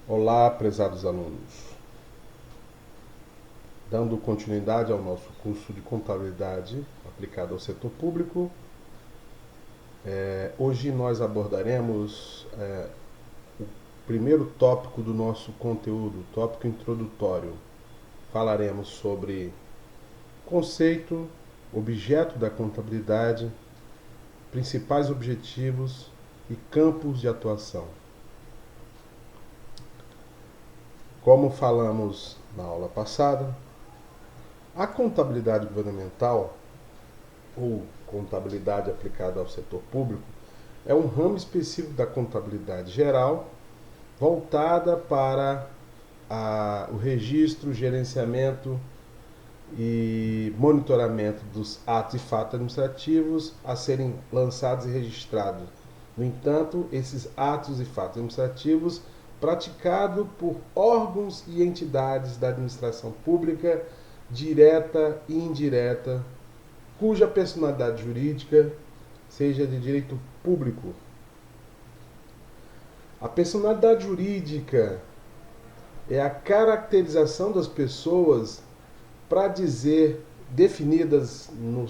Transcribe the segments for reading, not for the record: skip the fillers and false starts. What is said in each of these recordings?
Olá, prezados alunos. Dando continuidade ao nosso curso de contabilidade aplicada ao setor público, hoje nós abordaremos o primeiro tópico do nosso conteúdo, tópico introdutório. Falaremos sobre conceito, objeto da contabilidade, principais objetivos e campos de atuação. Como falamos na aula passada, a contabilidade governamental, ou contabilidade aplicada ao setor público, é um ramo específico da contabilidade geral voltada para o registro, gerenciamento e monitoramento dos atos e fatos administrativos a serem lançados e registrados. No entanto, esses atos e fatos administrativos praticados por órgãos e entidades da administração pública, direta e indireta, cuja personalidade jurídica seja de direito público. A personalidade jurídica é a caracterização das pessoas para dizer, definidas no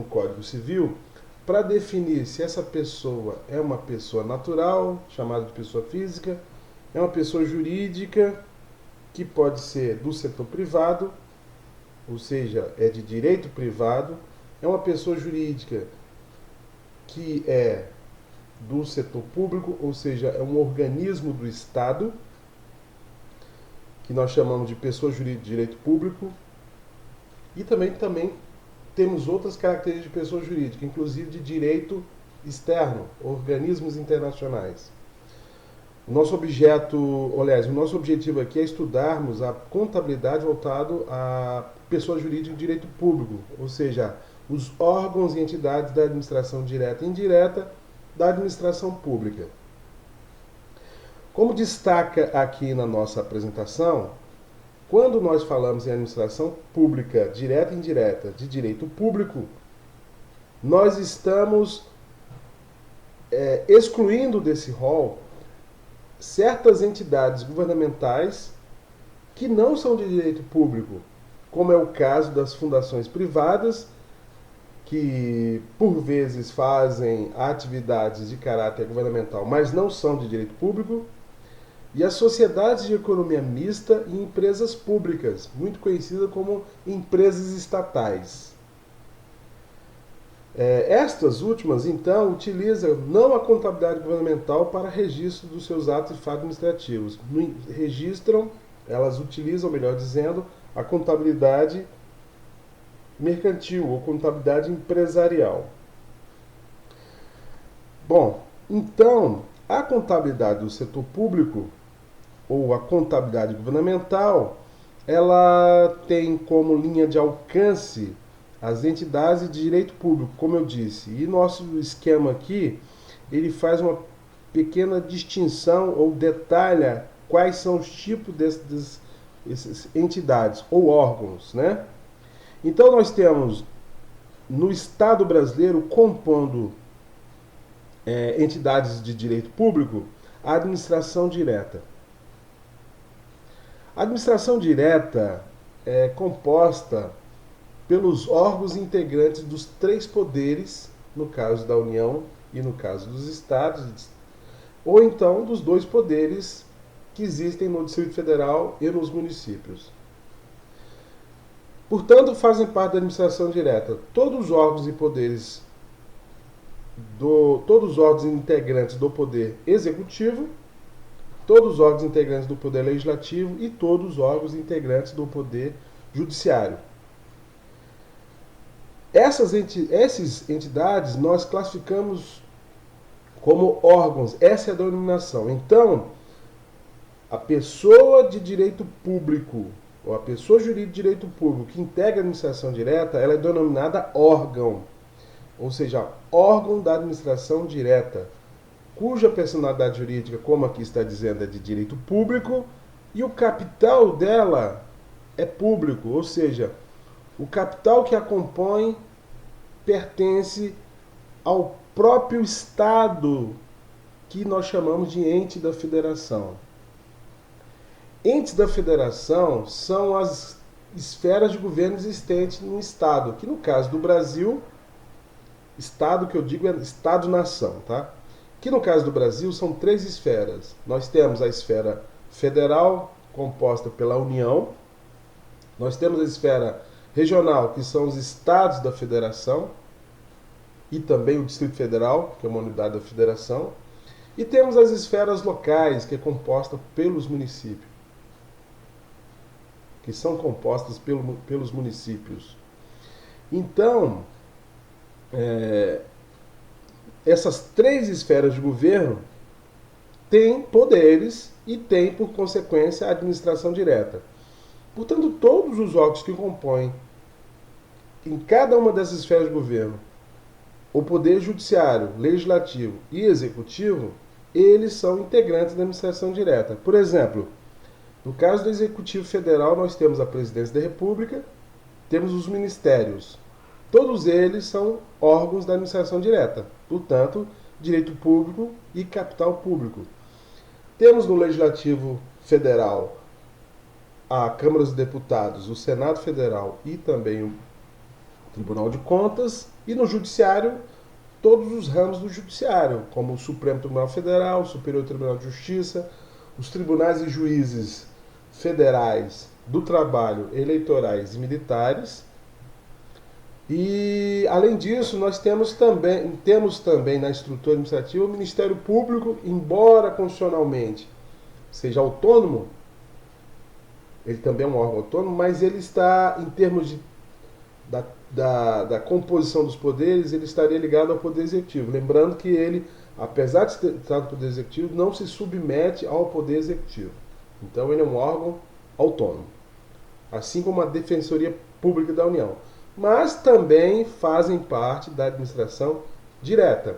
Código Civil, para definir se essa pessoa é uma pessoa natural, chamada de pessoa física, é uma pessoa jurídica, que pode ser do setor privado, ou seja, é de direito privado, é uma pessoa jurídica que é do setor público, ou seja, é um organismo do Estado, que nós chamamos de pessoa jurídica de direito público, e também temos outras características de pessoa jurídica, inclusive de direito externo, organismos internacionais. O nosso objetivo aqui é estudarmos a contabilidade voltado à pessoa jurídica de direito público, ou seja, os órgãos e entidades da administração direta e indireta da administração pública. Como destaca aqui na nossa apresentação, quando nós falamos em administração pública direta e indireta de direito público, nós estamos excluindo desse rol certas entidades governamentais que não são de direito público, como é o caso das fundações privadas, que por vezes fazem atividades de caráter governamental, mas não são de direito público, e as sociedades de economia mista e empresas públicas, muito conhecidas como empresas estatais. Estas últimas, então, utilizam não a contabilidade governamental para registro dos seus atos e fatos administrativos. Elas utilizam, melhor dizendo, a contabilidade mercantil ou contabilidade empresarial. Bom, então, a contabilidade do setor público, ou a contabilidade governamental, ela tem como linha de alcance as entidades de direito público, como eu disse. E nosso esquema aqui, ele faz uma pequena distinção ou detalha quais são os tipos dessas entidades ou órgãos, né? Então nós temos no Estado brasileiro, compondo entidades de direito público, a administração direta. A administração direta é composta pelos órgãos integrantes dos três poderes, no caso da União e no caso dos estados, ou então dos dois poderes que existem no Distrito Federal e nos municípios. Portanto, fazem parte da administração direta todos os órgãos e poderes, todos os órgãos integrantes do poder executivo, todos os órgãos integrantes do poder legislativo e todos os órgãos integrantes do poder judiciário. Essas entidades nós classificamos como órgãos, essa é a denominação. Então, a pessoa de direito público, ou a pessoa jurídica de direito público que integra a administração direta, ela é denominada órgão, ou seja, órgão da administração direta, cuja personalidade jurídica, como aqui está dizendo, é de direito público, e o capital dela é público, ou seja, o capital que a compõe pertence ao próprio Estado, que nós chamamos de ente da federação. entes da federação são as esferas de governo existentes no Estado, que no caso do Brasil, Estado que eu digo é Estado-nação, tá? Que no caso do Brasil são 3 esferas. Nós temos a esfera federal, composta pela União, nós temos a esfera regional, que são os estados da federação, e também o Distrito Federal, que é uma unidade da federação, e temos as esferas locais, que é composta pelos municípios, que são compostas pelos municípios. Então, essas 3 esferas de governo têm poderes e têm, por consequência, a administração direta. Portanto, todos os órgãos que compõem, em cada uma dessas esferas de governo, o poder judiciário, legislativo e executivo, eles são integrantes da administração direta. Por exemplo, no caso do Executivo Federal, nós temos a Presidência da República, temos os ministérios. Todos eles são órgãos da administração direta, portanto, direito público e capital público. Temos no Legislativo Federal a Câmara dos Deputados, o Senado Federal e também o Tribunal de Contas, e no Judiciário, todos os ramos do Judiciário, como o Supremo Tribunal Federal, o Superior Tribunal de Justiça, os tribunais e juízes federais do trabalho, eleitorais e militares. E, além disso, nós temos também na estrutura administrativa o Ministério Público, embora constitucionalmente seja autônomo, ele também é um órgão autônomo, mas ele está, em termos da composição dos poderes, ele estaria ligado ao Poder Executivo. Lembrando que ele, apesar de estar no Poder Executivo, não se submete ao Poder Executivo. Então ele é um órgão autônomo, assim como a Defensoria Pública da União. Mas também fazem parte da administração direta.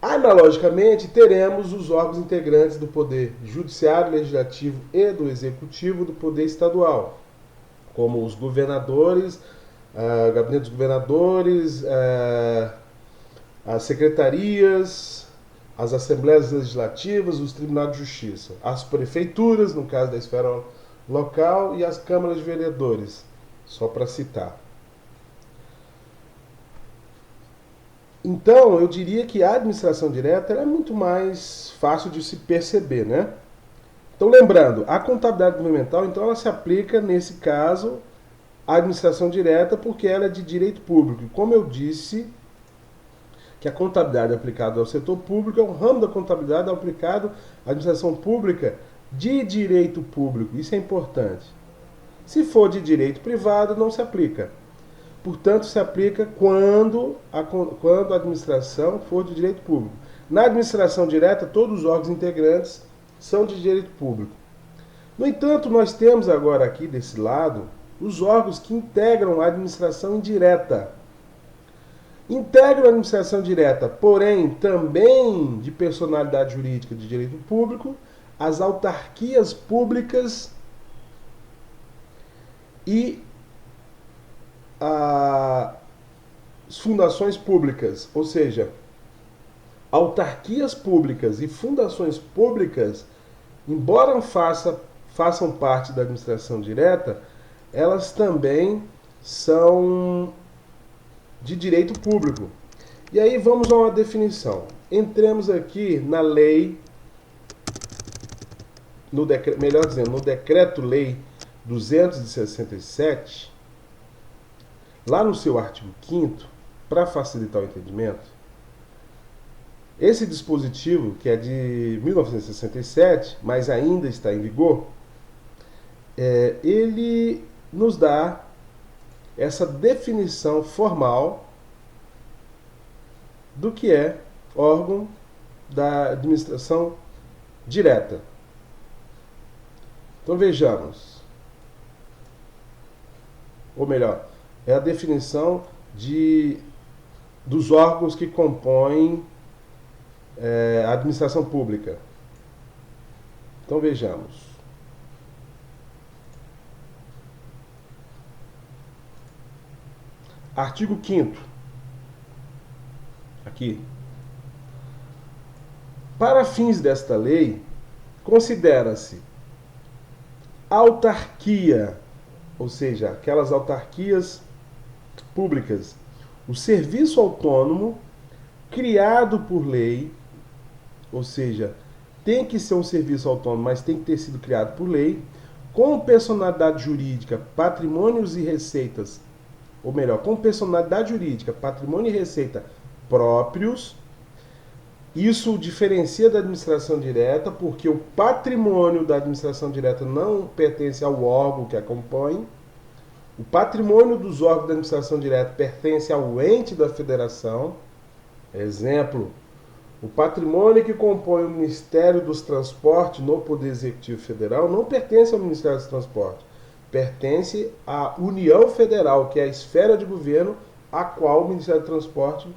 Analogicamente, teremos os órgãos integrantes do Poder Judiciário, Legislativo e do Executivo do Poder Estadual, como os governadores, o gabinete dos governadores, as secretarias, as assembleias legislativas, os tribunais de justiça, as prefeituras, no caso da esfera local, e as câmaras de vereadores, só para citar. Então, eu diria que a administração direta é muito mais fácil de se perceber, né? Então, lembrando, a contabilidade governamental, então, ela se aplica, nesse caso, à administração direta, porque ela é de direito público. E como eu disse, que a contabilidade aplicada ao setor público é um ramo da contabilidade aplicado à administração pública de direito público. Isso é importante. Se for de direito privado, não se aplica. Portanto, se aplica quando a administração for de direito público. Na administração direta, todos os órgãos integrantes são de direito público. No entanto, nós temos agora aqui desse lado os órgãos que integram a administração indireta. Integram a administração direta, porém, também de personalidade jurídica de direito público, as autarquias públicas e as fundações públicas, ou seja, autarquias públicas e fundações públicas, embora façam parte da administração direta, elas também são de direito público. E aí vamos a uma definição. Entremos aqui na lei, melhor dizendo, no Decreto-Lei 267, lá no seu artigo 5º, para facilitar o entendimento, esse dispositivo, que é de 1967, mas ainda está em vigor, ele nos dá essa definição formal do que é órgão da administração direta. Então vejamos, ou melhor, é a definição dos órgãos que compõem a administração pública. Então vejamos. Artigo 5º. Aqui. Para fins desta lei, considera-se autarquia, ou seja, aquelas autarquias públicas, o serviço autônomo criado por lei, ou seja, tem que ser um serviço autônomo, mas tem que ter sido criado por lei, com personalidade jurídica, patrimônios e receitas, ou melhor, com personalidade jurídica, patrimônio e receita próprios. Isso diferencia da administração direta, porque o patrimônio da administração direta não pertence ao órgão que a compõe. O patrimônio dos órgãos da administração direta pertence ao ente da federação. Exemplo, o patrimônio que compõe o Ministério dos Transportes no Poder Executivo Federal não pertence ao Ministério dos Transportes, pertence à União Federal, que é a esfera de governo a qual o Ministério do Transporte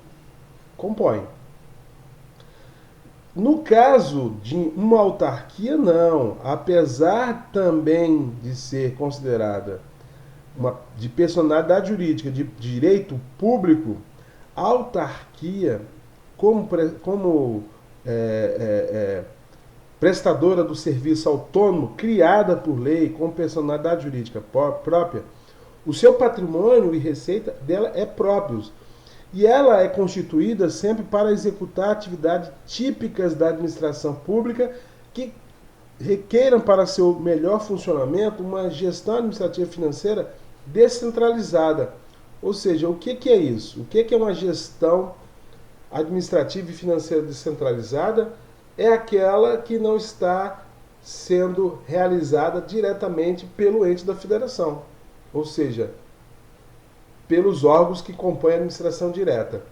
compõe. No caso de uma autarquia, não. Apesar também de ser considerada de personalidade jurídica de direito público, a autarquia, como prestadora do serviço autônomo, criada por lei, com personalidade jurídica própria, o seu patrimônio e receita dela é próprios. E ela é constituída sempre para executar atividades típicas da administração pública que requeiram para seu melhor funcionamento uma gestão administrativa financeira descentralizada. Ou seja, o que é isso? O que é uma gestão administrativa e financeira descentralizada? É aquela que não está sendo realizada diretamente pelo ente da federação, ou seja, pelos órgãos que compõem a administração direta.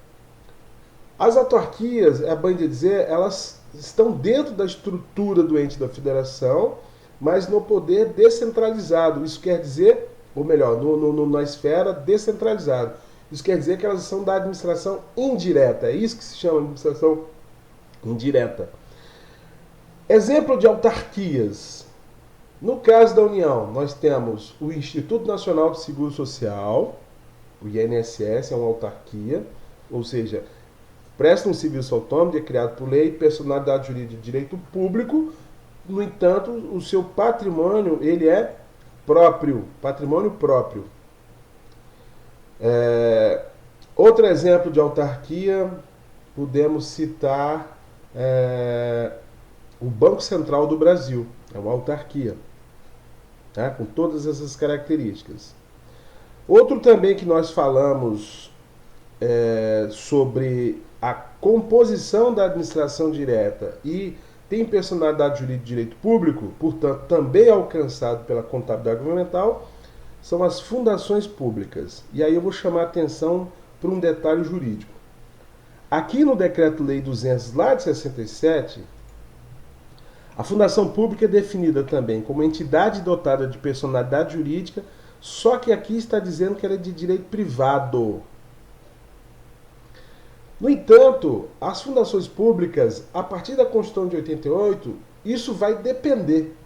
As autarquias, é bem dizer, elas estão dentro da estrutura do ente da federação, mas no poder descentralizado. Isso quer dizer, ou melhor, na esfera descentralizada. Isso quer dizer que elas são da administração indireta. É isso que se chama administração indireta. Exemplo de autarquias. No caso da União, nós temos o Instituto Nacional de Seguro Social, o INSS é uma autarquia, ou seja, presta um serviço autônomo, é criado por lei, personalidade jurídica de direito público. No entanto, o seu patrimônio ele é próprio, patrimônio próprio. Outro exemplo de autarquia, podemos citar o Banco Central do Brasil, é uma autarquia, tá? Com todas essas características. Outro também que nós falamos sobre a composição da administração direta e tem personalidade jurídica de direito público, portanto também alcançado pela contabilidade governamental, são as fundações públicas. E aí eu vou chamar a atenção para um detalhe jurídico. Aqui no Decreto-Lei 200, lá de 67, a fundação pública é definida também como entidade dotada de personalidade jurídica, só que aqui está dizendo que ela é de direito privado. No entanto, as fundações públicas, a partir da Constituição de 88, isso vai depender.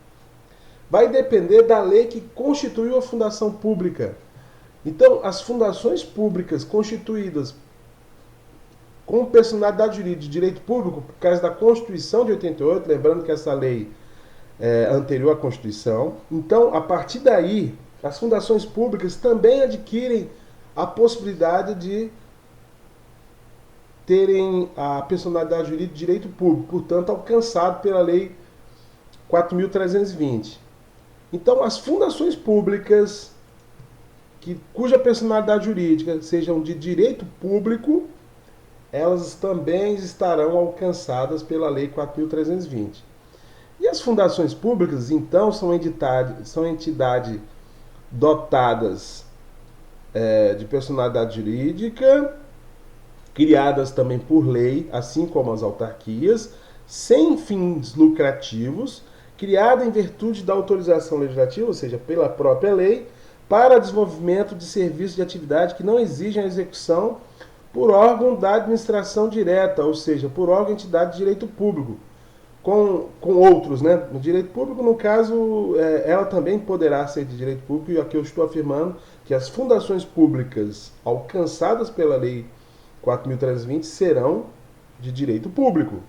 Vai depender da lei que constituiu a fundação pública. Então, as fundações públicas constituídas com personalidade jurídica de direito público, por causa da Constituição de 88, lembrando que essa lei é anterior à Constituição, então, a partir daí, as fundações públicas também adquirem a possibilidade de terem a personalidade jurídica de direito público, portanto, alcançado pela Lei 4.320. Então, as fundações públicas cuja personalidade jurídica sejam de direito público, elas também estarão alcançadas pela Lei 4.320. E as fundações públicas, então, são entidades dotadas de personalidade jurídica, criadas também por lei, assim como as autarquias, sem fins lucrativos, criada em virtude da autorização legislativa, ou seja, pela própria lei, para desenvolvimento de serviços de atividade que não exigem a execução por órgão da administração direta, ou seja, por órgão entidade de direito público, com outros, né? No direito público, no caso, ela também poderá ser de direito público, e aqui eu estou afirmando que as fundações públicas alcançadas pela Lei 4.320 serão de direito público.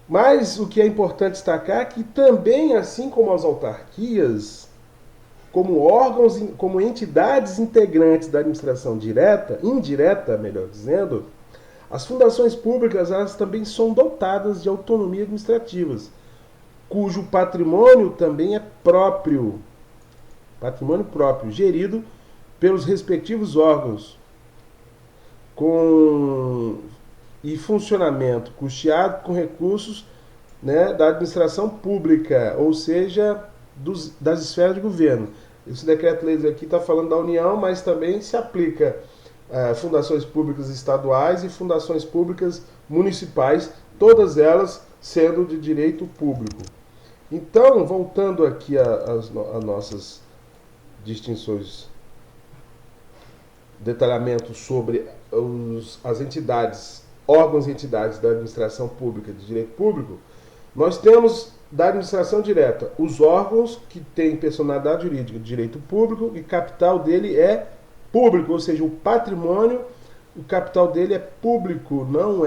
Mas o que é importante destacar é que também, assim como as autarquias, como órgãos, como entidades integrantes da administração direta, indireta, melhor dizendo, as fundações públicas elas também são dotadas de autonomia administrativas, cujo patrimônio próprio, gerido pelos respectivos órgãos, com e funcionamento custeado com recursos, né, da administração pública, ou seja, das esferas de governo. Esse decreto-lei aqui está falando da União, mas também se aplica a fundações públicas estaduais e fundações públicas municipais, todas elas sendo de direito público. Então, voltando aqui às nossas distinções, detalhamento sobre as entidades, órgãos e entidades da administração pública de direito público, nós temos da administração direta os órgãos que têm personalidade jurídica de direito público e capital dele é público, ou seja, o patrimônio, o capital dele é público, não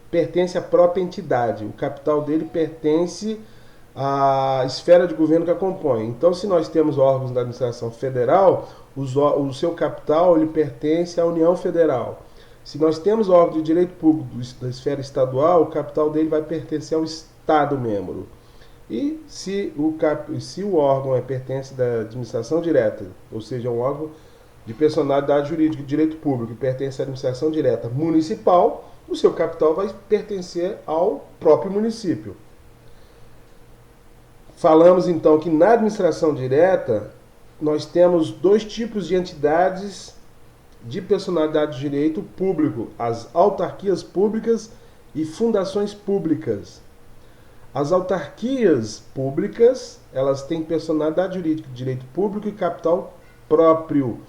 pertence à própria entidade. O capital dele pertence à esfera de governo que a compõe. Então, se nós temos órgãos da administração federal, o seu capital ele pertence à União Federal. Se nós temos órgão de direito público da esfera estadual, o capital dele vai pertencer ao Estado membro. E se o órgão pertence da administração direta, ou seja, um órgão de personalidade jurídica de direito público que pertence à administração direta municipal, o seu capital vai pertencer ao próprio município. Falamos então que na administração direta nós temos dois tipos de entidades de personalidade de direito público, as autarquias públicas e fundações públicas. As autarquias públicas, elas têm personalidade jurídica de direito público e capital próprio.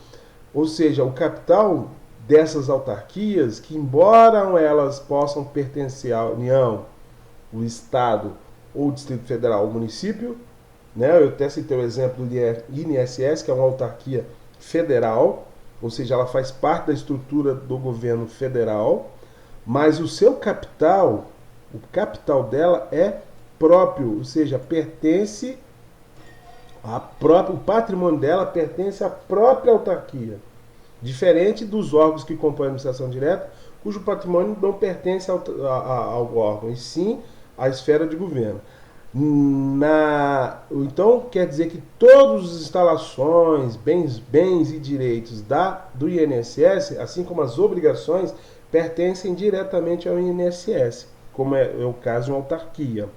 Ou seja, o capital dessas autarquias, que embora elas possam pertencer à União, o Estado ou o Distrito Federal, o município, né? Eu até citei o exemplo do INSS, que é uma autarquia federal, ou seja, ela faz parte da estrutura do governo federal, mas o seu capital, o capital dela é próprio, ou seja, pertence o patrimônio dela pertence à própria autarquia, diferente dos órgãos que compõem a administração direta, cujo patrimônio não pertence ao órgão, e sim à esfera de governo. Então, quer dizer que todas as instalações, bens e direitos do INSS, assim como as obrigações, pertencem diretamente ao INSS, como é o caso de uma autarquia.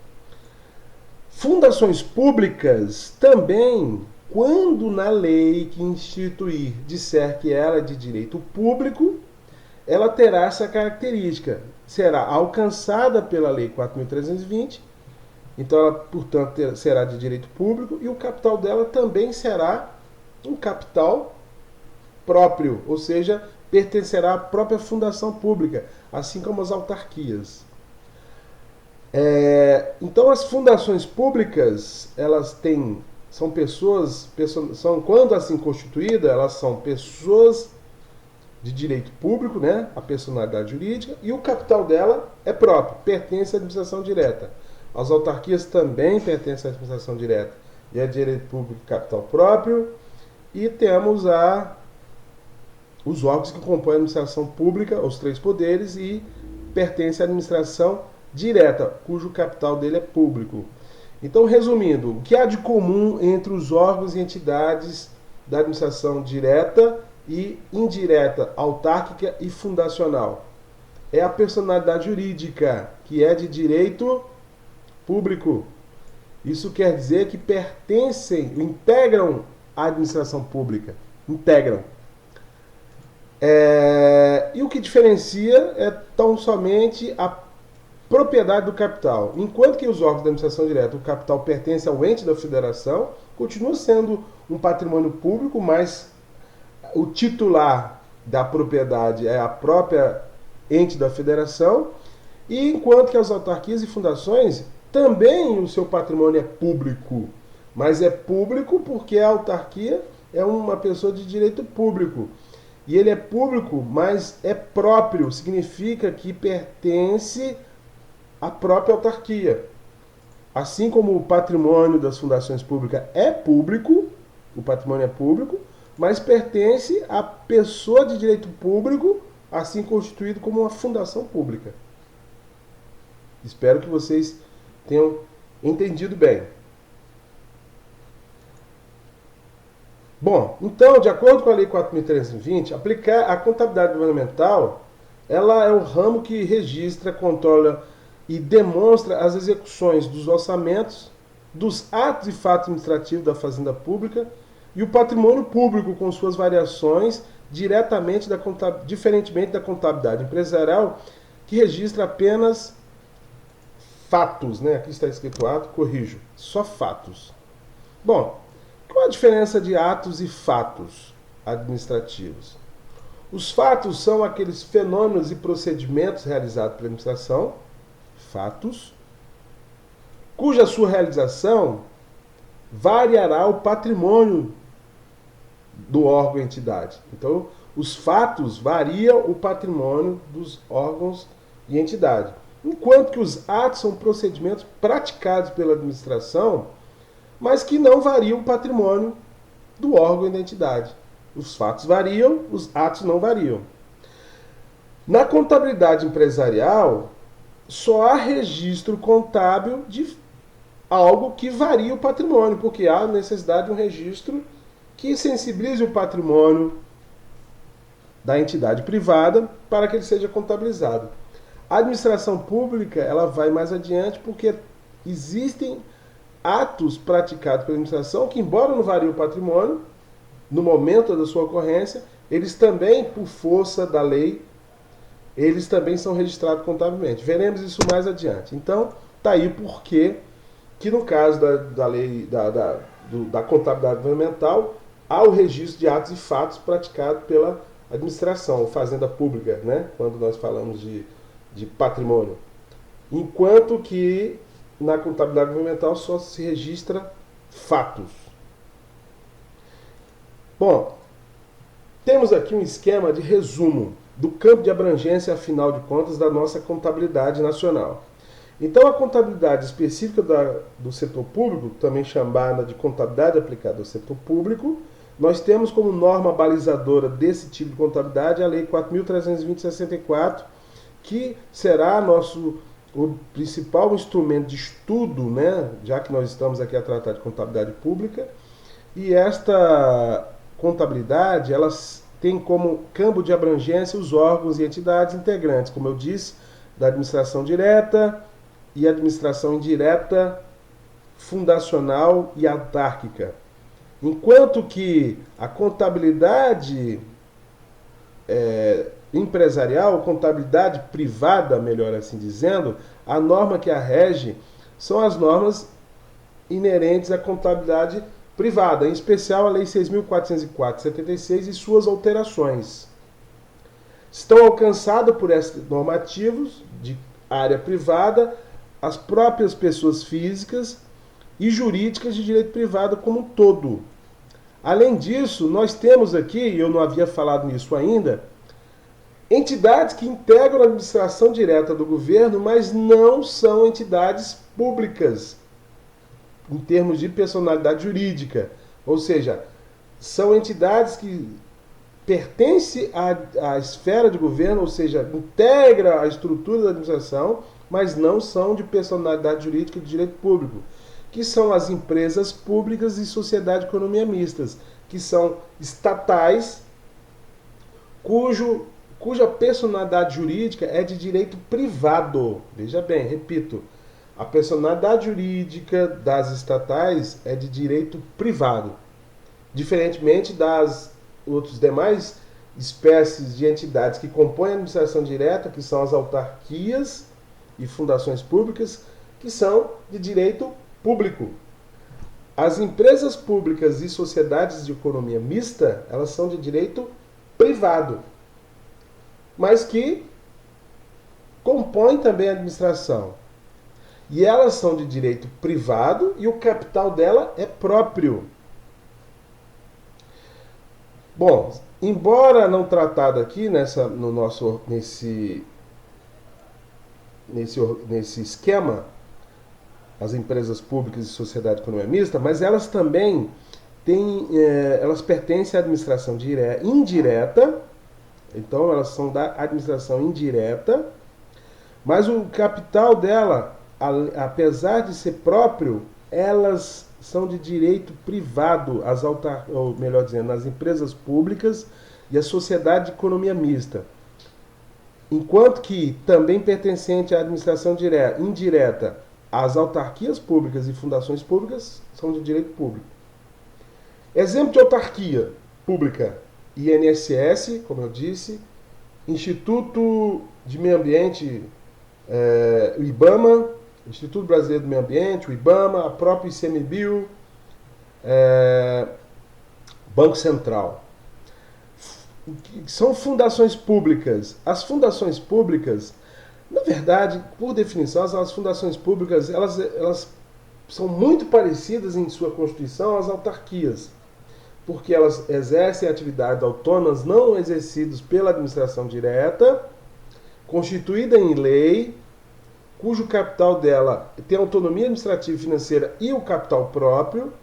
Fundações públicas também, quando na lei que instituir disser que ela é de direito público, ela terá essa característica. Será alcançada pela Lei 4.320, então ela, portanto, será de direito público e o capital dela também será um capital próprio, ou seja, pertencerá à própria fundação pública, assim como as autarquias. Então as fundações públicas, elas são pessoas, quando assim constituídas, elas são pessoas de direito público, né, a personalidade jurídica, e o capital dela é próprio, pertence à administração direta. As autarquias também pertencem à administração direta e é direito público e capital próprio. E temos os órgãos que compõem a administração pública, os três poderes, e pertence à administração direta, cujo capital dele é público. Então, resumindo, o que há de comum entre os órgãos e entidades da administração direta e indireta, autárquica e fundacional? É a personalidade jurídica, que é de direito público. Isso quer dizer que integram a administração pública. Integram. E o que diferencia é tão somente a propriedade do capital. Enquanto que os órgãos da administração direta, o capital pertence ao ente da federação, continua sendo um patrimônio público, mas o titular da propriedade é a própria ente da federação, e enquanto que as autarquias e fundações também o seu patrimônio é público, mas é público porque a autarquia é uma pessoa de direito público. E ele é público, mas é próprio, significa que pertence a própria autarquia. Assim como o patrimônio das fundações públicas é público, o patrimônio é público, mas pertence à pessoa de direito público, assim constituído como uma fundação pública. Espero que vocês tenham entendido bem. Bom, então, de acordo com a Lei 4.320, aplicar a contabilidade governamental, ela é o ramo que registra, controla e demonstra as execuções dos orçamentos, dos atos e fatos administrativos da Fazenda Pública e o patrimônio público com suas variações diferentemente da contabilidade empresarial, que registra apenas fatos, né? Aqui está escrito ato, corrijo, só fatos. Bom, qual a diferença de atos e fatos administrativos? Os fatos são aqueles fenômenos e procedimentos realizados pela administração, fatos, cuja sua realização variará o patrimônio do órgão ou entidade. Então, os fatos variam o patrimônio dos órgãos e entidade. Enquanto que os atos são procedimentos praticados pela administração, mas que não variam o patrimônio do órgão e da entidade. Os fatos variam, os atos não variam. Na contabilidade empresarial, só há registro contábil de algo que varia o patrimônio, porque há necessidade de um registro que sensibilize o patrimônio da entidade privada para que ele seja contabilizado. A administração pública, ela vai mais adiante porque existem atos praticados pela administração que, embora não varie o patrimônio, no momento da sua ocorrência, eles também, por força da lei, eles também são registrados contabilmente. Veremos isso mais adiante. Então, está aí o porquê que no caso da lei da contabilidade governamental, há o registro de atos e fatos praticados pela administração, fazenda pública, né? Quando nós falamos de patrimônio. Enquanto que na contabilidade governamental só se registra fatos. Bom, temos aqui um esquema de resumo do campo de abrangência, afinal de contas, da nossa contabilidade nacional. Então, a contabilidade específica do setor público, também chamada de contabilidade aplicada ao setor público, nós temos como norma balizadora desse tipo de contabilidade a Lei 4.320/64, que será o principal instrumento de estudo, né, já que nós estamos aqui a tratar de contabilidade pública, e esta contabilidade, ela tem como campo de abrangência os órgãos e entidades integrantes, como eu disse, da administração direta e administração indireta, fundacional e autárquica. Enquanto que a contabilidade empresarial, contabilidade privada, melhor assim dizendo, a norma que a rege são as normas inerentes à contabilidade privada, em especial a Lei 6.404/76 e suas alterações. Estão alcançadas por esses normativos de área privada as próprias pessoas físicas e jurídicas de direito privado como um todo. Além disso, nós temos aqui, e eu não havia falado nisso ainda, entidades que integram a administração direta do governo, mas não são entidades públicas, em termos de personalidade jurídica. Ou seja, são entidades que pertencem à esfera de governo, ou seja, integram a estrutura da administração, mas não são de personalidade jurídica de direito público, que são as empresas públicas e sociedade de economia mistas, que são estatais, cuja personalidade jurídica é de direito privado. Veja bem, repito, a personalidade jurídica das estatais é de direito privado, diferentemente das outras demais espécies de entidades que compõem a administração direta, que são as autarquias e fundações públicas, que são de direito público. As empresas públicas e sociedades de economia mista, elas são de direito privado, mas que compõem também a administração. E elas são de direito privado e o capital dela é próprio. Bom, embora não tratado aqui nesse nesse esquema, as empresas públicas e sociedade de economia mista, mas elas também elas pertencem à administração indireta, então elas são da administração indireta, mas o capital dela, apesar de ser próprio, elas são de direito privado, ou melhor dizendo, as empresas públicas e a sociedade de economia mista. Enquanto que também pertencente à administração indireta, as autarquias públicas e fundações públicas são de direito público. Exemplo de autarquia pública: INSS, como eu disse, Instituto de Meio Ambiente, o IBAMA, Instituto Brasileiro do Meio Ambiente, o IBAMA, a própria ICMBio, Banco Central. São fundações públicas. As fundações públicas, na verdade, por definição, as fundações públicas elas são muito parecidas em sua constituição às autarquias, porque elas exercem atividades autônomas não exercidas pela administração direta, constituída em lei, cujo capital dela tem autonomia administrativa e financeira e o capital próprio,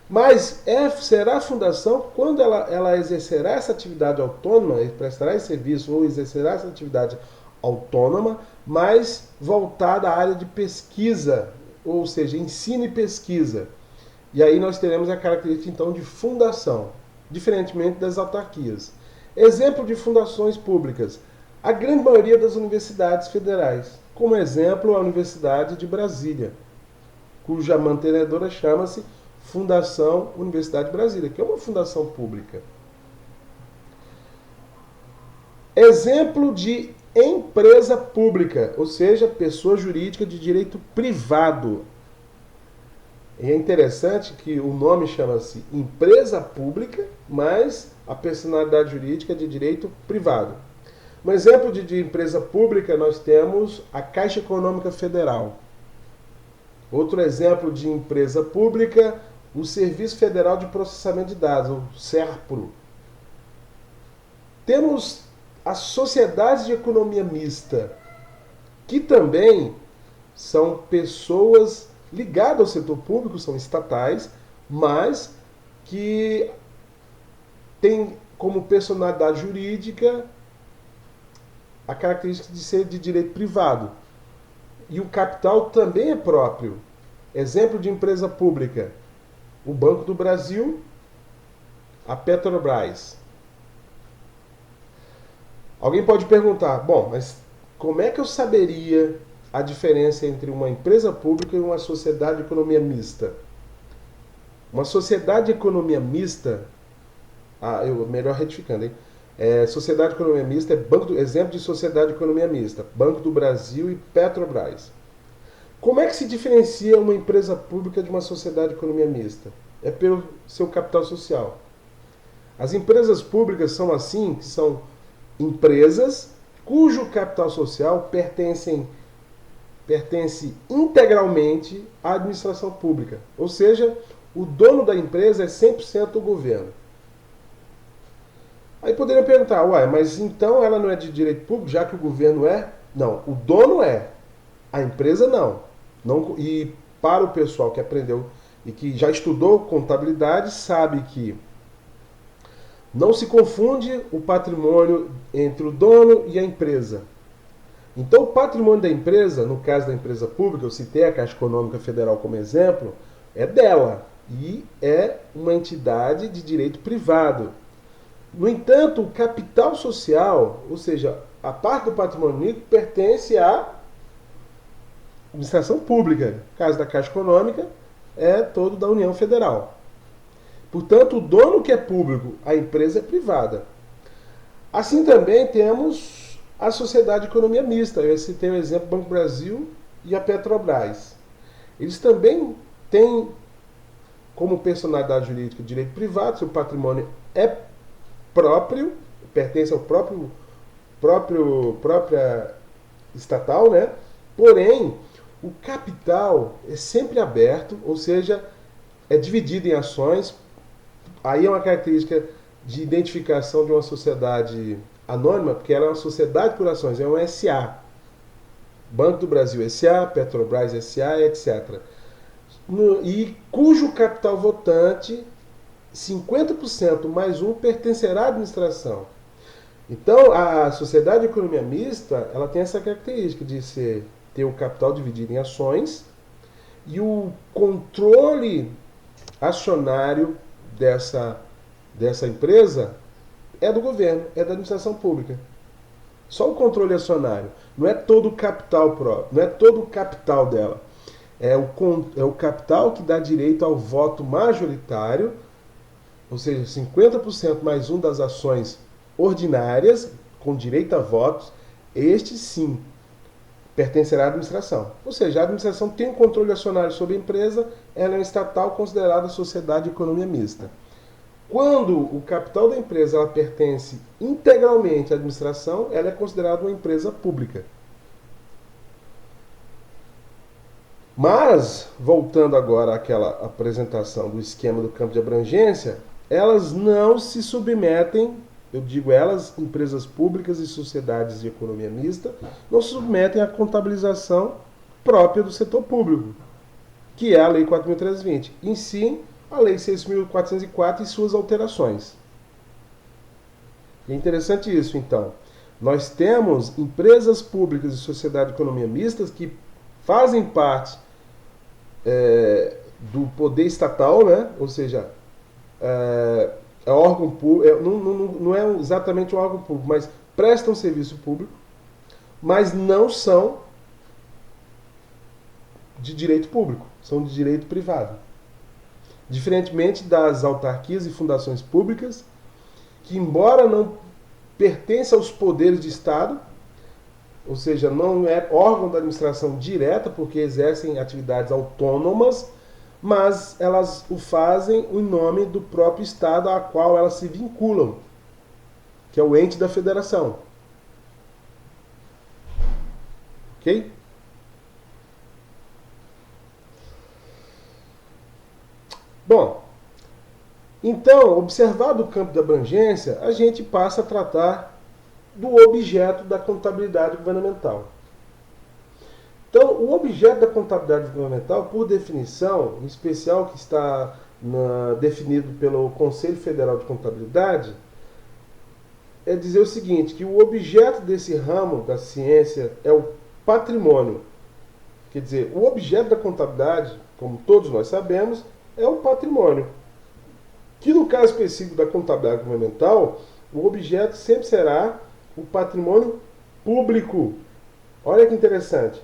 mas será a fundação quando ela exercerá essa atividade autônoma, prestará esse serviço ou exercerá essa atividade autônoma, mas voltada à área de pesquisa, ou seja, ensino e pesquisa. E aí nós teremos a característica então de fundação, diferentemente das autarquias. Exemplo de fundações públicas: a grande maioria das universidades federais. Como exemplo, a Universidade de Brasília, cuja mantenedora chama-se Fundação Universidade de Brasília, que é uma fundação pública. Exemplo de empresa pública, ou seja, pessoa jurídica de direito privado. E é interessante que o nome chama-se empresa pública, mas a personalidade jurídica é de direito privado. Um exemplo de empresa pública, nós temos a Caixa Econômica Federal. Outro exemplo de empresa pública, o Serviço Federal de Processamento de Dados, o SERPRO. Temos as sociedades de economia mista, que também são pessoas ligadas ao setor público, são estatais, mas que têm como personalidade jurídica a característica de ser de direito privado. E o capital também é próprio. Exemplo de empresa pública: o Banco do Brasil, a Petrobras. Alguém pode perguntar: bom, mas como é que eu saberia a diferença entre uma empresa pública e uma sociedade de economia mista? Uma sociedade de economia mista, melhor retificando, hein? Sociedade de economia mista exemplo de sociedade de economia mista: Banco do Brasil e Petrobras. Como é que se diferencia uma empresa pública de uma sociedade de economia mista? É pelo seu capital social. As empresas públicas são assim, que são empresas cujo capital social pertence integralmente à administração pública. Ou seja, o dono da empresa é 100% o governo. Aí poderiam perguntar: uai, mas então ela não é de direito público, já que o governo é? Não, o dono é, a empresa não. E para o pessoal que aprendeu e que já estudou contabilidade, sabe que não se confunde o patrimônio entre o dono e a empresa. Então o patrimônio da empresa, no caso da empresa pública, eu citei a Caixa Econômica Federal como exemplo, é dela e é uma entidade de direito privado. No entanto, o capital social, ou seja, a parte do patrimônio líquido, pertence à administração pública. No caso da Caixa Econômica, é todo da União Federal. Portanto, o dono que é público, a empresa é privada. Assim também temos a sociedade de economia mista. Eu citei o exemplo do Banco do Brasil e a Petrobras. Eles também têm como personalidade jurídica direito privado, seu patrimônio é próprio, pertence ao própria estatal, né? Porém, o capital é sempre aberto, ou seja, é dividido em ações. Aí é uma característica de identificação de uma sociedade anônima, porque ela é uma sociedade por ações, é um SA. Banco do Brasil S.A., Petrobras S.A., etc. E cujo capital votante, 50% mais um, pertencerá à administração. Então, a sociedade de economia mista, ela tem essa característica de ter o capital dividido em ações e o controle acionário dessa empresa é do governo, é da administração pública. Só o controle acionário. Não é todo o capital próprio, não é todo o capital dela. É o capital que dá direito ao voto majoritário, ou seja, 50% mais um das ações ordinárias, com direito a votos, este sim pertencerá à administração. Ou seja, a administração tem um controle acionário sobre a empresa, ela é uma estatal considerada sociedade de economia mista. Quando o capital da empresa ela pertence integralmente à administração, ela é considerada uma empresa pública. Mas, voltando agora àquela apresentação do esquema do campo de abrangência, elas não se submetem, eu digo elas, empresas públicas e sociedades de economia mista, não se submetem à contabilização própria do setor público, que é a Lei 4.320. Em si, a Lei 6.404 e suas alterações. E é interessante isso, então. Nós temos empresas públicas e sociedade de economia mistas que fazem parte do poder estatal, né? Ou seja, é órgão público, não é exatamente um órgão público, mas prestam serviço público, mas não são de direito público, são de direito privado. Diferentemente das autarquias e fundações públicas, que embora não pertençam aos poderes de Estado, ou seja, não é órgão da administração direta, porque exercem atividades autônomas, mas elas o fazem em nome do próprio Estado a qual elas se vinculam, que é o ente da federação. Ok? Bom, então, observado o campo da abrangência, a gente passa a tratar do objeto da contabilidade governamental. Então, o objeto da contabilidade governamental, por definição, em especial que está definido pelo Conselho Federal de Contabilidade, é dizer o seguinte, que o objeto desse ramo da ciência é o patrimônio. Quer dizer, o objeto da contabilidade, como todos nós sabemos, é o patrimônio. Que no caso específico da contabilidade governamental, o objeto sempre será o patrimônio público. Olha que interessante.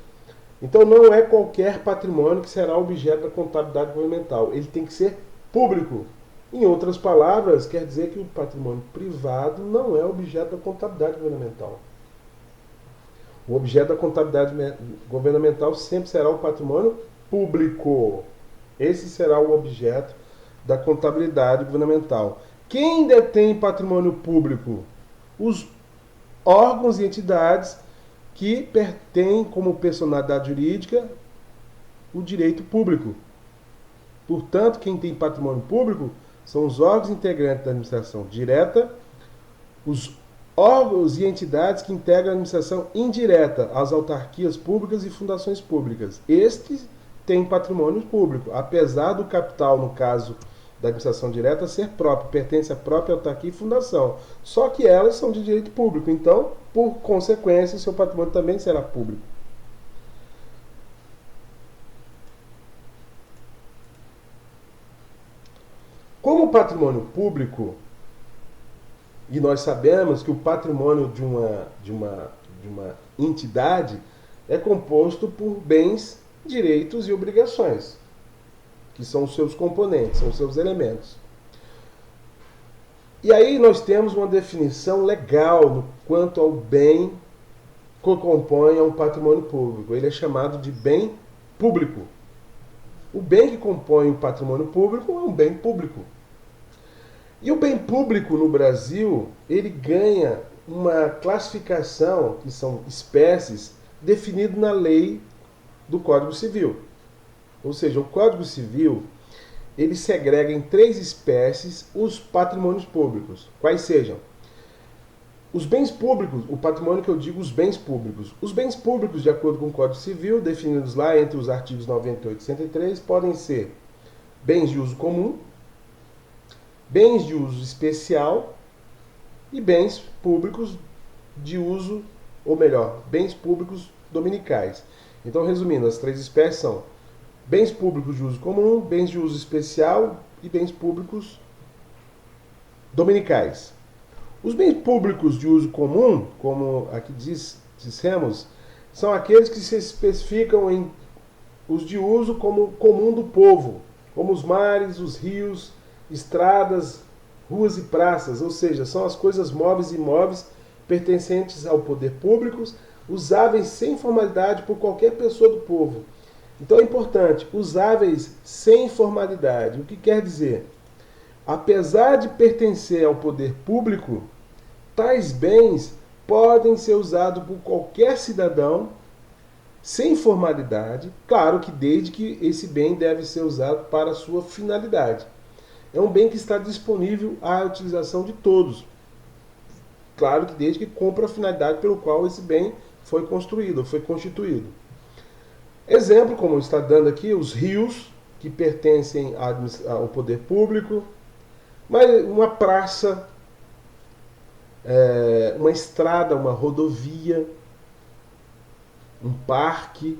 Então não é qualquer patrimônio que será objeto da contabilidade governamental. Ele tem que ser público. Em outras palavras, quer dizer que o patrimônio privado não é objeto da contabilidade governamental. O objeto da contabilidade governamental sempre será o patrimônio público. Esse será o objeto da contabilidade governamental. Quem detém patrimônio público? Os órgãos e entidades que têm como personalidade jurídica o direito público. Portanto, quem tem patrimônio público são os órgãos integrantes da administração direta, os órgãos e entidades que integram a administração indireta, as autarquias públicas e fundações públicas. Estes têm patrimônio público, apesar do capital, no caso da administração direta, ser próprio, pertence à própria autarquia e fundação. Só que elas são de direito público, então, por consequência, seu patrimônio também será público. Como patrimônio público, e nós sabemos que o patrimônio de uma entidade é composto por bens, direitos e obrigações, que são os seus componentes, são os seus elementos. E aí nós temos uma definição legal quanto ao bem que compõe um patrimônio público. Ele é chamado de bem público. O bem que compõe o patrimônio público é um bem público. E o bem público no Brasil, ele ganha uma classificação, que são espécies, definido na lei do Código Civil. Ou seja, o Código Civil, ele segrega em 3 espécies os patrimônios públicos. Quais sejam? Os bens públicos, o patrimônio que eu digo, os bens públicos. Os bens públicos, de acordo com o Código Civil, definidos lá entre os artigos 98 e 103, podem ser bens de uso comum, bens de uso especial e bens públicos de uso, ou melhor, bens públicos dominicais. Então, resumindo, as três espécies são bens públicos de uso comum, bens de uso especial e bens públicos dominicais. Os bens públicos de uso comum, como aqui dissemos, são aqueles que se especificam em os de uso como comum do povo, como os mares, os rios, estradas, ruas e praças, ou seja, são as coisas móveis e imóveis pertencentes ao poder público, usáveis sem formalidade por qualquer pessoa do povo. Então é importante, usáveis sem formalidade. O que quer dizer? Apesar de pertencer ao poder público, tais bens podem ser usados por qualquer cidadão sem formalidade, claro que desde que esse bem deve ser usado para a sua finalidade. É um bem que está disponível à utilização de todos. Claro que desde que cumpra a finalidade pelo qual esse bem foi construído, foi constituído. Exemplo, como está dando aqui, os rios, que pertencem ao poder público, mas uma praça, uma estrada, uma rodovia, um parque,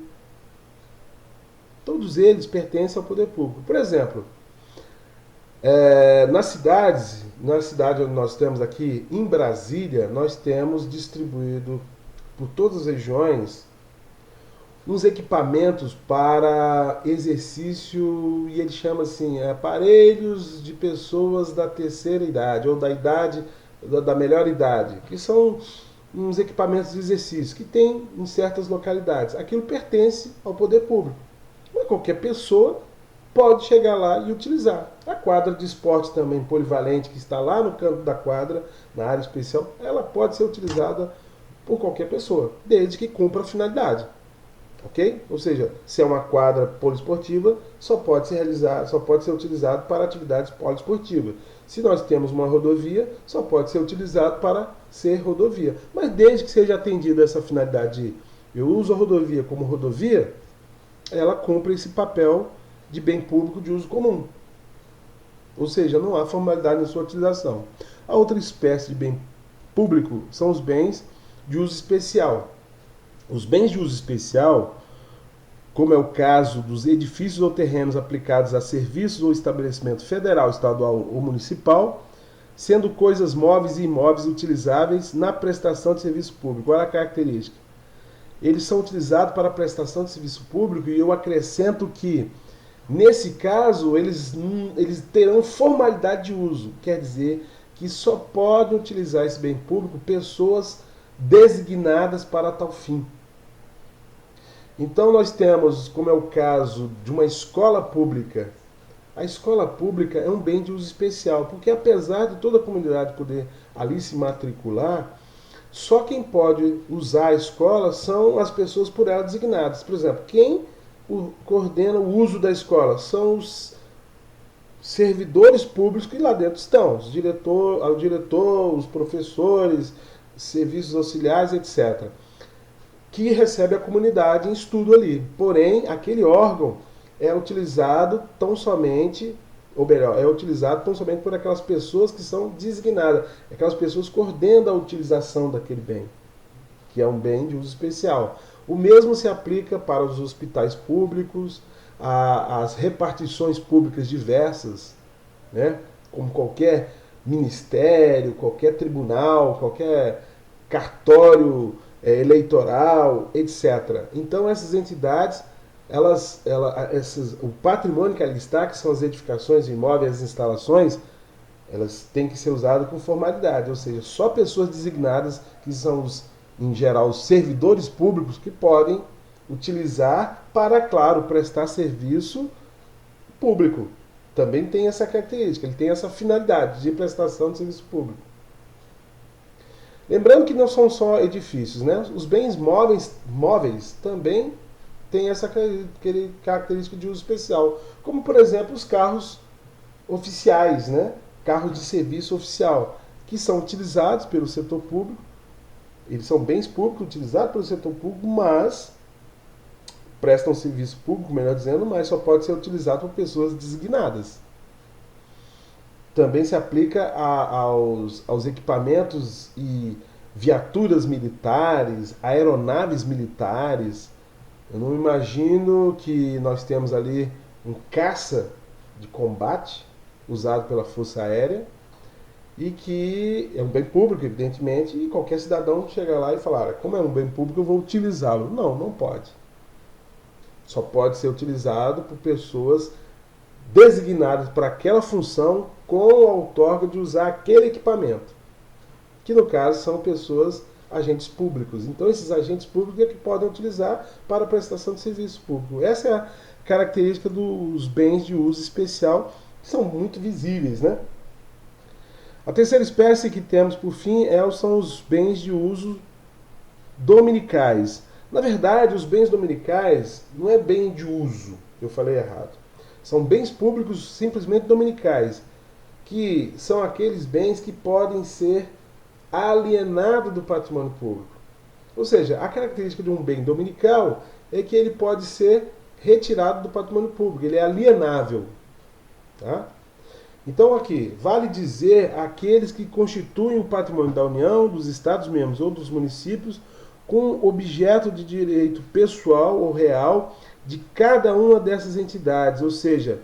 todos eles pertencem ao poder público. Por exemplo, na cidade onde nós temos aqui, em Brasília, nós temos distribuído por todas as regiões uns equipamentos para exercício, e ele chama assim, aparelhos de pessoas da terceira idade, ou da idade, da melhor idade, que são uns equipamentos de exercício que tem em certas localidades. Aquilo pertence ao poder público. Mas qualquer pessoa pode chegar lá e utilizar. A quadra de esporte também polivalente, que está lá no canto da quadra, na área especial, ela pode ser utilizada por qualquer pessoa, desde que cumpra a finalidade. Ok? Ou seja, se é uma quadra poliesportiva, só pode ser utilizado para atividades poliesportivas. Se nós temos uma rodovia, só pode ser utilizado para ser rodovia. Mas desde que seja atendida essa finalidade de eu uso a rodovia como rodovia, ela cumpre esse papel de bem público de uso comum. Ou seja, não há formalidade na sua utilização. A outra espécie de bem público são os bens de uso especial. Os bens de uso especial, como é o caso dos edifícios ou terrenos aplicados a serviços ou estabelecimento federal, estadual ou municipal, sendo coisas móveis e imóveis utilizáveis na prestação de serviço público. Olha a característica. Eles são utilizados para a prestação de serviço público e eu acrescento que, nesse caso, eles terão formalidade de uso. Quer dizer que só podem utilizar esse bem público pessoas designadas para tal fim. Então nós temos, como é o caso de uma escola pública. A escola pública é um bem de uso especial, porque apesar de toda a comunidade poder ali se matricular, só quem pode usar a escola são as pessoas por ela designadas. Por exemplo, quem coordena o uso da escola são os servidores públicos que lá dentro estão, o diretor, os professores, serviços auxiliares, etc., que recebe a comunidade em estudo ali. Porém, aquele órgão é utilizado tão somente, ou melhor, é utilizado tão somente por aquelas pessoas que são designadas, aquelas pessoas que coordenam a utilização daquele bem, que é um bem de uso especial. O mesmo se aplica para os hospitais públicos, as repartições públicas diversas, né? Como qualquer ministério, qualquer tribunal, qualquer cartório eleitoral, etc. Então essas entidades, o patrimônio que ali está, que são as edificações, imóveis, as instalações, elas têm que ser usadas com formalidade, ou seja, só pessoas designadas, que são em geral os servidores públicos, que podem utilizar para, claro, prestar serviço público. Também tem essa característica, ele tem essa finalidade de prestação de serviço público. Lembrando que não são só edifícios, né? Os bens móveis também têm essa característica de uso especial, como por exemplo os carros oficiais, né? Carros de serviço oficial. que são utilizados pelo setor público. Eles são bens públicos utilizados pelo setor público, mas prestam serviço público, melhor dizendo, mas só pode ser utilizado por pessoas designadas. Também se aplica aos equipamentos e viaturas militares, aeronaves militares. Eu não imagino que nós temos ali um caça de combate usado pela Força Aérea e que é um bem público, evidentemente, e qualquer cidadão chega lá e falar, como é um bem público, eu vou utilizá-lo. Não, não pode. Só pode ser utilizado por pessoas designadas para aquela função com a outorga de usar aquele equipamento, que no caso são pessoas, agentes públicos. Então esses agentes públicos é que podem utilizar para a prestação de serviço público. Essa é a característica dos bens de uso especial, que são muito visíveis, né? A terceira espécie que temos, por fim, são os bens de uso dominicais. Na verdade, os bens dominicais não é bem de uso, eu falei errado. São bens públicos simplesmente dominicais, que são aqueles bens que podem ser alienados do patrimônio público. Ou seja, a característica de um bem dominical é que ele pode ser retirado do patrimônio público, ele é alienável. Tá? Então aqui, vale dizer aqueles que constituem o patrimônio da União, dos Estados-membros ou dos municípios com objeto de direito pessoal ou real de cada uma dessas entidades, ou seja,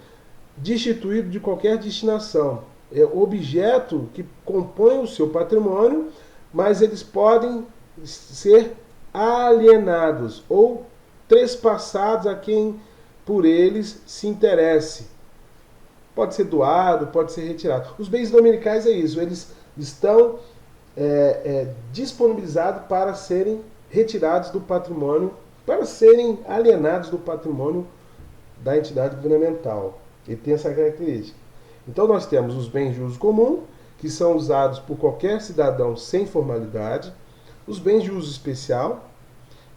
destituído de qualquer destinação. É objeto que compõe o seu patrimônio, mas eles podem ser alienados ou trespassados a quem por eles se interesse. Pode ser doado, pode ser retirado. Os bens dominicais é isso, eles estão disponibilizados para serem retirados do patrimônio, para serem alienados do patrimônio da entidade governamental. Ele tem essa característica. Então nós temos os bens de uso comum, que são usados por qualquer cidadão sem formalidade, os bens de uso especial,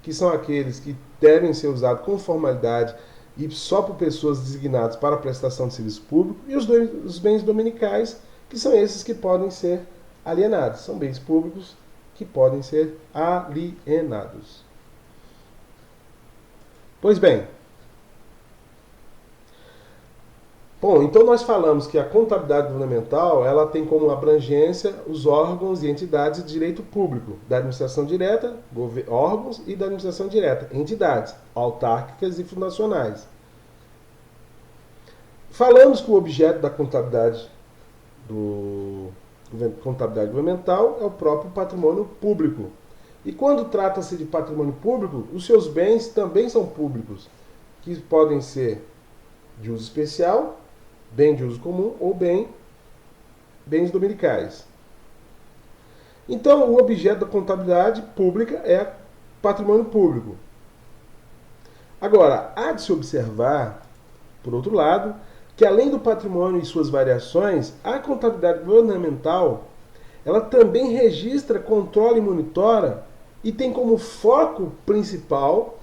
que são aqueles que devem ser usados com formalidade e só por pessoas designadas para a prestação de serviço público, e os bens dominicais, que são esses que podem ser alienados. São bens públicos que podem ser alienados. Pois bem, então nós falamos que a contabilidade governamental ela tem como abrangência os órgãos e entidades de direito público, da administração direta, órgãos e da administração direta, entidades autárquicas e fundacionais. Falamos que o objeto da contabilidade governamental é o próprio patrimônio público. E quando trata-se de patrimônio público, os seus bens também são públicos, que podem ser de uso especial, bem de uso comum ou bens dominicais. Então, o objeto da contabilidade pública é patrimônio público. Agora, há de se observar, por outro lado, que além do patrimônio e suas variações, a contabilidade governamental ela também registra, controla e monitora e tem como foco principal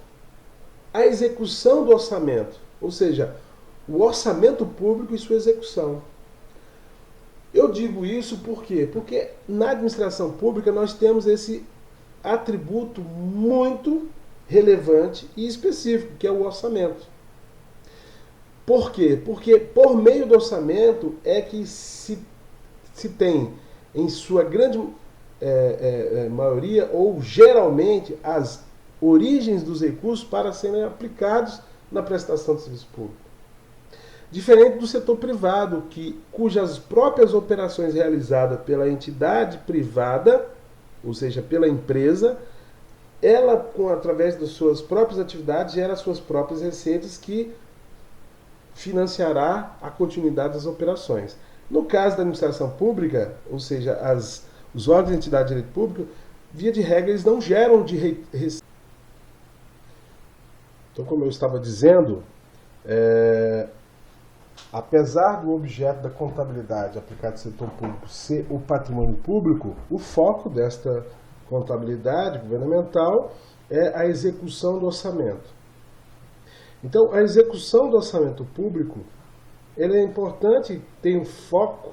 a execução do orçamento, ou seja, o orçamento público e sua execução. Eu digo isso por quê? Porque na administração pública nós temos esse atributo muito relevante e específico, que é o orçamento. Por quê? Porque por meio do orçamento é que se tem, em sua grande maioria, ou geralmente, as origens dos recursos para serem aplicados na prestação de serviço público. Diferente do setor privado, cujas próprias operações realizadas pela entidade privada, ou seja, pela empresa, ela, através das suas próprias atividades, gera suas próprias receitas que financiará a continuidade das operações. No caso da administração pública, ou seja, os órgãos de entidade de direito público, via de regra, eles não geram de receita. Então, como eu estava dizendo, apesar do objeto da contabilidade aplicada ao setor público ser o patrimônio público, o foco desta contabilidade governamental é a execução do orçamento. Então, a execução do orçamento público ela é importante, tem um foco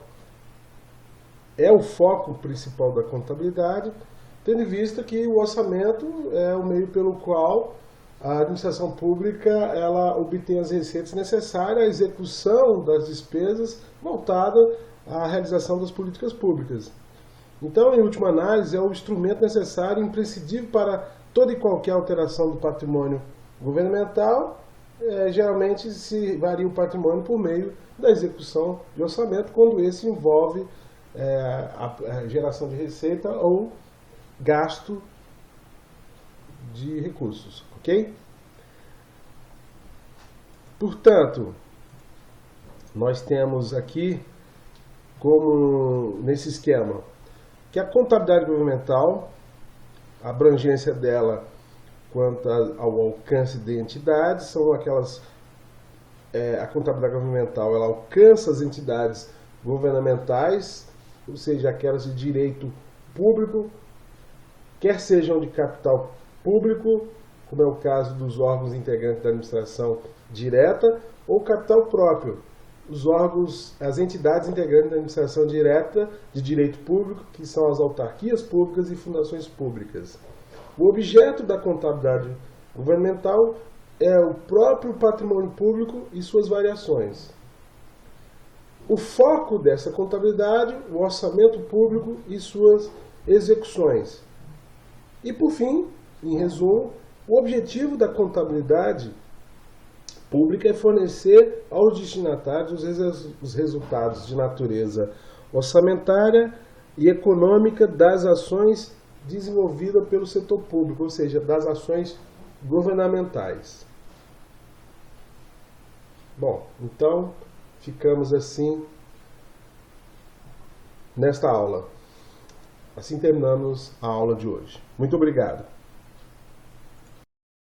é o foco principal da contabilidade, tendo em vista que o orçamento é o meio pelo qual a administração pública ela obtém as receitas necessárias à execução das despesas voltada à realização das políticas públicas. Então, em última análise, é o instrumento necessário e imprescindível para toda e qualquer alteração do patrimônio governamental. Geralmente se varia o patrimônio por meio da execução de orçamento, quando esse envolve a geração de receita ou gasto de recursos, ok? Portanto, nós temos aqui, como nesse esquema, que a contabilidade governamental, a abrangência dela quanto ao alcance de entidades, são aquelas, a contabilidade governamental ela alcança as entidades governamentais, ou seja, aquelas de direito público, quer sejam de capital público, como é o caso dos órgãos integrantes da administração direta, ou capital próprio, os órgãos, as entidades integrantes da administração direta de direito público, que são as autarquias públicas e fundações públicas. O objeto da contabilidade governamental é o próprio patrimônio público e suas variações. O foco dessa contabilidade, o orçamento público e suas execuções. E, por fim, em resumo, o objetivo da contabilidade pública é fornecer aos destinatários os resultados de natureza orçamentária e econômica das ações desenvolvidas pelo setor público, ou seja, das ações governamentais. Bom, então ficamos assim nesta aula. Assim terminamos a aula de hoje. Muito obrigado.